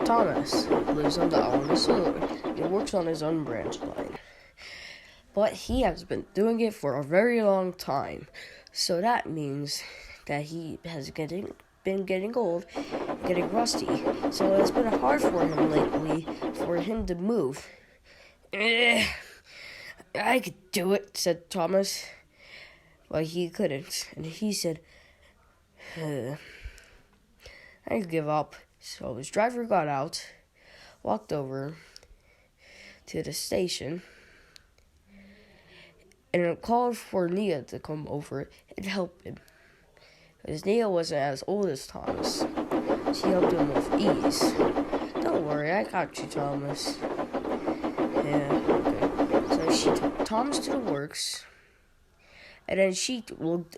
Thomas lives on the Alanis Road. He works on his own branch line. But he has been doing it for a very long time. So that means that he has been getting old, getting rusty. So it's been hard for him lately for him to move. I could do it, said Thomas. But he couldn't. And he said, I give up. So his driver got out, walked over to the station, and called for Nia to come over and help him. Because Nia wasn't as old as Thomas. She helped him with ease. Don't worry, I got you, Thomas. Yeah, okay. So she took Thomas to the works, and then she looked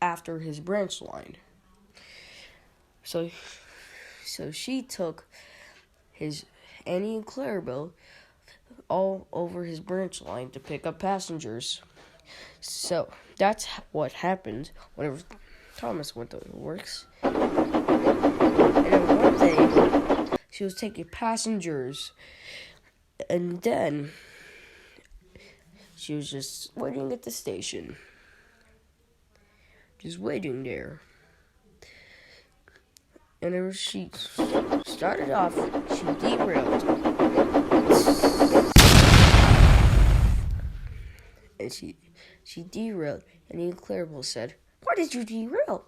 after his branch line. So she took his Annie and Clarabelle all over his branch line to pick up passengers. So that's what happened whenever Thomas went to the works. And then one day, she was taking passengers, and then she was just waiting at the station. Just waiting there. And then she started off, she derailed. And she derailed. And Ian Clarabelle said, "Why did you derail?"